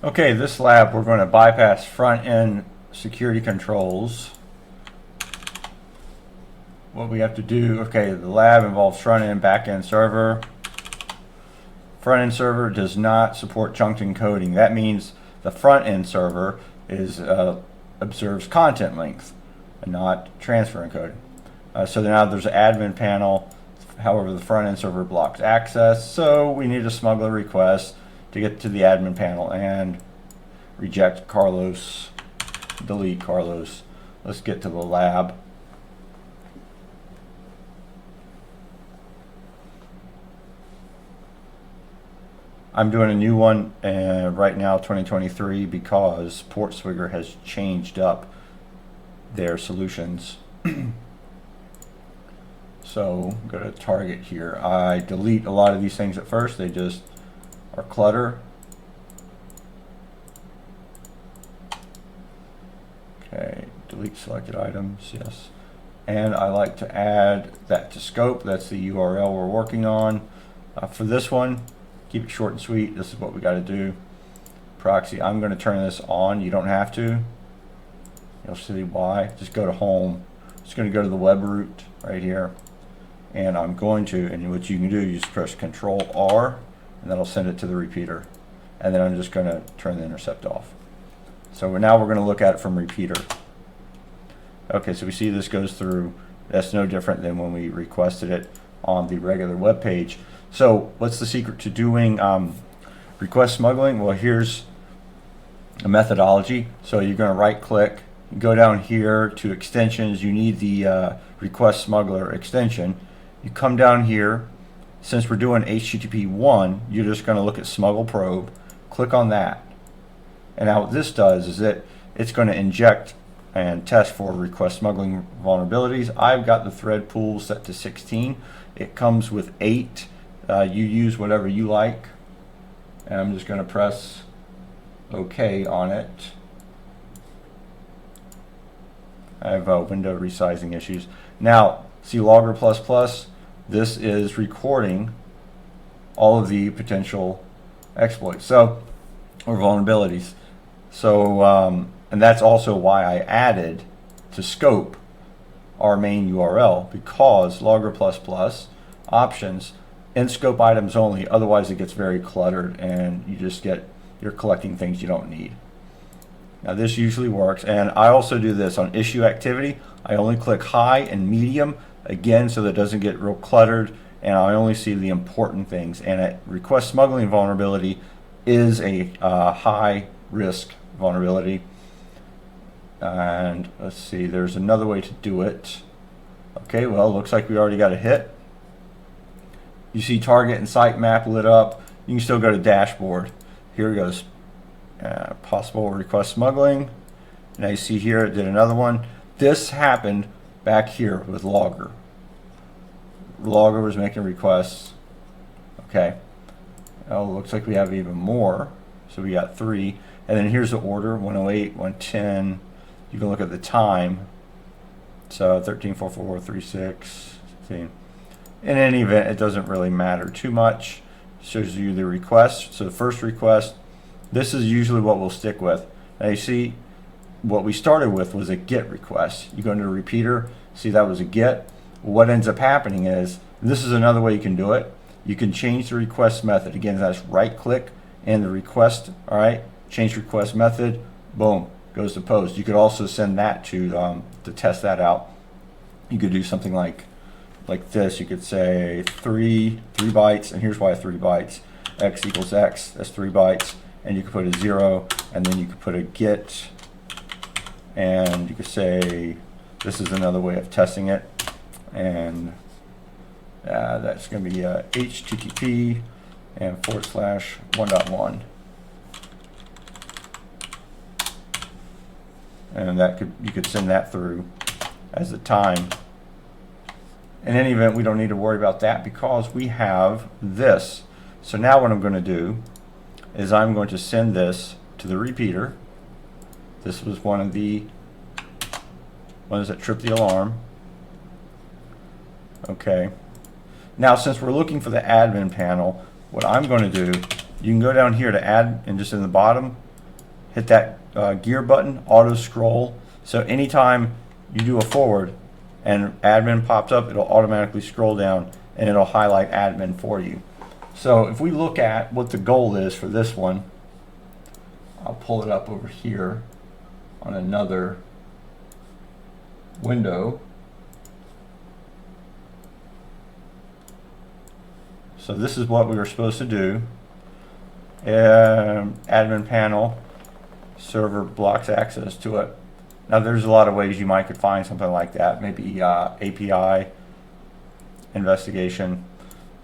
Okay, this lab we're going to bypass front end security controls. What we have to do, okay, the lab involves front end, back end server. Front end server does not support chunked encoding. That means the front end server is observes content length and not transfer encoding. So now there's an admin panel. However, the front end server blocks access, so we need a smuggler request to get to the admin panel and reject Carlos, delete Carlos. Let's get to the lab. I'm doing a new one right now, 2023, because PortSwigger has changed up their solutions. So go to target here. I delete a lot of these things at first. They just are clutter. Okay, delete selected items, yes. And I like to add that to scope. That's the URL we're working on. For this one, keep it short and sweet. This is what we got to do. Proxy, I'm going to turn this on. You don't have to. You'll see why. Just go to home. Just going to go to the web root right here. And I'm going to, and what you can do, you just press Control R, and that'll send it to the repeater. And then I'm just going to turn the intercept off. So now we're going to look at it from repeater. Okay, so we see this goes through. That's no different than when we requested it on the regular web page. So what's the secret to doing request smuggling? Well, here's a methodology. So you're going to right click, go down here to extensions. You need the request smuggler extension. You come down here. Since we're doing HTTP 1, you're just going to look at smuggle probe, click on that. And now what this does is it's going to inject and test for request smuggling vulnerabilities. I've got the thread pool set to 16. It comes with 8. You use whatever you like. And I'm just going to press OK on it. I have window resizing issues. Now, see Logger++. This is recording all of the potential exploits, or vulnerabilities. So, and that's also why I added to scope our main URL, because Logger++ options in scope items only. Otherwise, it gets very cluttered, and you're collecting things you don't need. Now, this usually works, and I also do this on issue activity. I only click high and medium. Again, so that it doesn't get real cluttered, and I only see the important things. And a request smuggling vulnerability is a high risk vulnerability. And let's see, there's another way to do it. Okay, well, looks like we already got a hit. You see target and sitemap lit up. You can still go to dashboard. Here it goes. Possible request smuggling. Now you see here it did another one. This happened back here with Logger. Logger was making requests. Okay. Oh, looks like we have even more. So we got 3. And then here's the order, 108, 110. You can look at the time. So 13, 4, 4, 3, 6, 16. In any event, it doesn't really matter too much. It shows you the request. So the first request, this is usually what we'll stick with. Now you see, what we started with was a GET request. You go into a repeater, see that was a GET. What ends up happening is, this is another way you can do it. You can change the request method. Again, that's right click and the request, all right, change request method, boom, goes to post. You could also send that to test that out. You could do something like this. You could say 3 bytes, and here's why 3 bytes. X equals X, that's 3 bytes. And you could put a 0, and then you could put a GET, and you could say this is another way of testing it, and that's going to be HTTP and /1.1, and you could send that through as the time. In any event, we don't need to worry about that because we have this. So now what I'm going to do is I'm going to send this to the repeater. This was one of the ones that tripped the alarm. Okay. Now, since we're looking for the admin panel, what I'm going to do, you can go down here to add, and just in the bottom, hit that gear button, auto scroll. So anytime you do a forward and admin pops up, it'll automatically scroll down and it'll highlight admin for you. So if we look at what the goal is for this one, I'll pull it up over here on another window. So this is what we were supposed to do. Admin panel, server blocks access to it. Now there's a lot of ways you might could find something like that. Maybe API investigation.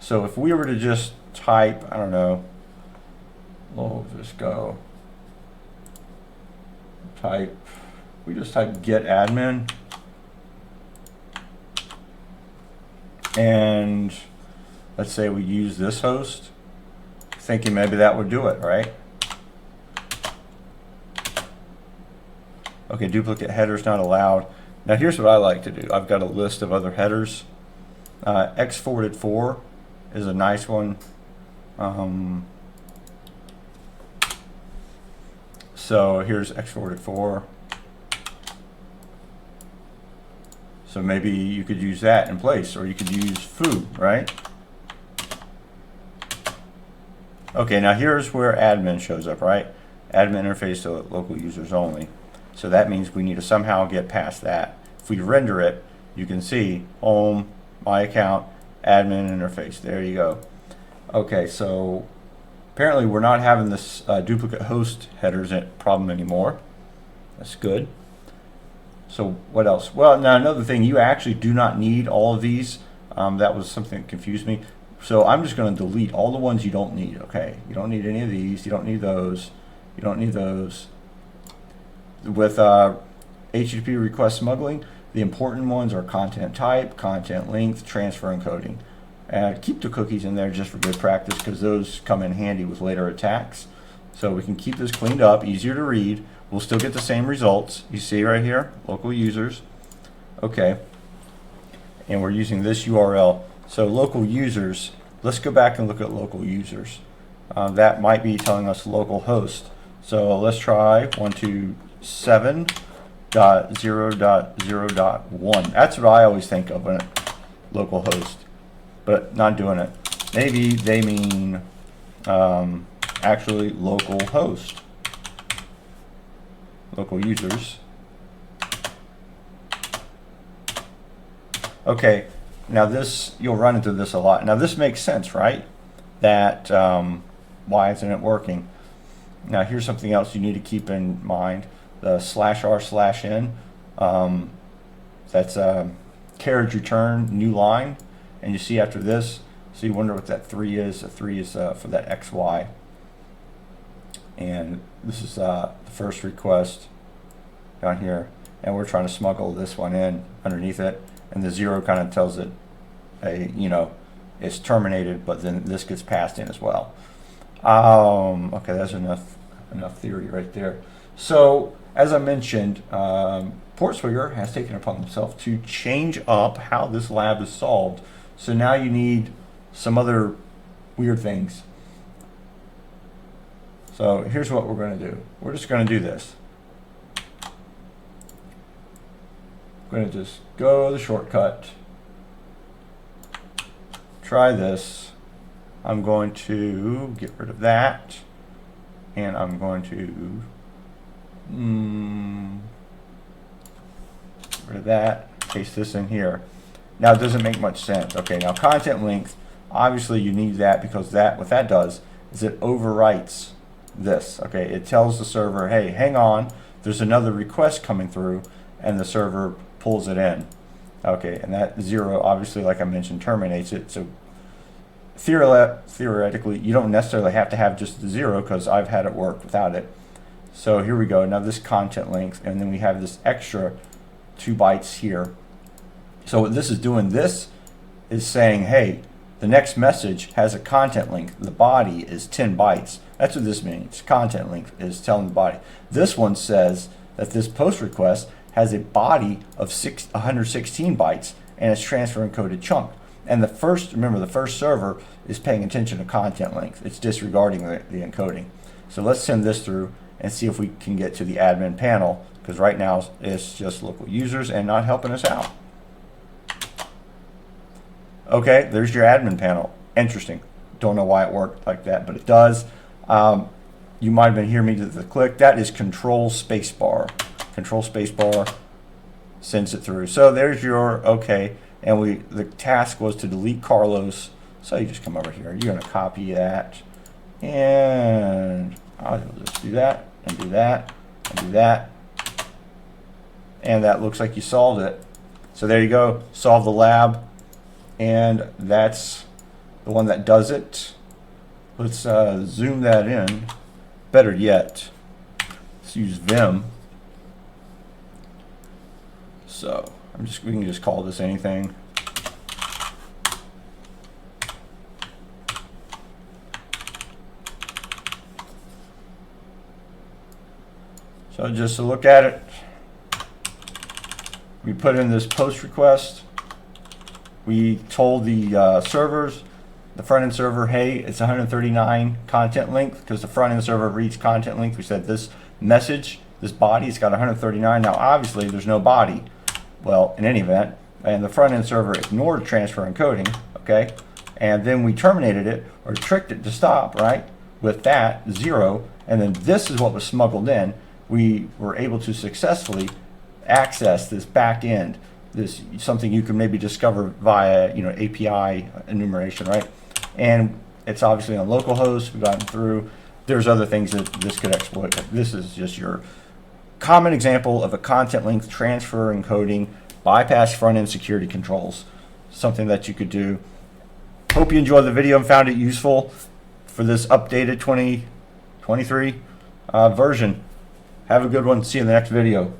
So if we were to just type, I don't know, we'll just go type, we just type get admin, and let's say we use this host, thinking maybe that would do it, right? Okay, duplicate headers not allowed. Now here's what I like to do. I've got a list of other headers. X-forwarded 4 is a nice one. So here's X-forwarded 4. So maybe you could use that in place, or you could use foo, right? Okay, now here's where admin shows up, right? Admin interface to local users only. So that means we need to somehow get past that. If we render it, you can see home, my account, admin interface. There you go. Okay, so apparently we're not having this duplicate host headers problem anymore. That's good. So what else? Well, now another thing, you actually do not need all of these. That was something that confused me. So I'm just going to delete all the ones you don't need. Okay, you don't need any of these. You don't need those. You don't need those. With HTTP request smuggling, the important ones are content type, content length, transfer encoding. And keep the cookies in there just for good practice, because those come in handy with later attacks. So we can keep this cleaned up, easier to read. We'll still get the same results. You see right here, local users. Okay, and we're using this URL. So local users, let's go back and look at local users. That might be telling us local host. So let's try 127.0.0.1. That's what I always think of when local host, but not doing it. Maybe they mean actually local host, local users. Okay, now this, you'll run into this a lot. Now this makes sense, right? That why isn't it working? Now here's something else you need to keep in mind. The /r/n, that's carriage return new line, and you see after this, so you wonder what that 3 is. The 3 is for that XY, and this is the first request down here, and we're trying to smuggle this one in underneath it, and the 0 kind of tells it, you know, it's terminated, but then this gets passed in as well. Okay, that's enough theory right there. So as I mentioned, PortSwigger has taken it upon himself to change up how this lab is solved. So now you need some other weird things. So here's what we're going to do. We're just going to do this. I'm going to just go the shortcut. Try this. I'm going to get rid of that, and I'm going to get rid of that, paste this in here. Now it doesn't make much sense. Okay, now content length, obviously you need that, because that, what that does is it overwrites this. Okay, it tells the server, hey, hang on, there's another request coming through, and the server pulls it in. Okay, and that 0 obviously, like I mentioned, terminates it. So theoretically, you don't necessarily have to have just the 0, because I've had it work without it. So here we go. Now this content length, and then we have this extra 2 bytes here. So what this is doing, this is saying, hey, the next message has a content length. The body is 10 bytes. That's what this means. Content length is telling the body. This one says that this post request has a body of 116 bytes, and it's transfer encoded chunk. And the first, remember, the first server is paying attention to content length. It's disregarding the encoding. So let's send this through, and see if we can get to the admin panel, because right now it's just local users and not helping us out. Okay, there's your admin panel. Interesting. Don't know why it worked like that, but it does. You might have been hearing me to the click. That is control spacebar. Control spacebar sends it through. So there's your okay. And the task was to delete Carlos. So you just come over here. You're going to copy that, and I'll just do that and do that and do that, and that looks like you solved it. So there you go. Solve the lab, and that's the one that does it. Let's zoom that in. Better yet, let's use Vim. So we can just call this anything. So just to look at it, we put in this post request. We told the servers, the front end server, hey, it's 139 content length, because the front end server reads content length. We said this message, this body, it's got 139. Now obviously there's no body. Well, in any event, and the front end server ignored transfer encoding, okay? And then we terminated it, or tricked it to stop, right? With that 0, and then this is what was smuggled in. We were able to successfully access this back end, this something you can maybe discover via API enumeration, right? And it's obviously on localhost. We've gotten through. There's other things that this could exploit, but this is just your common example of a content length transfer encoding bypass front-end security controls. Something that you could do. Hope you enjoyed the video and found it useful for this updated 2023 version. Have a good one. See you in the next video.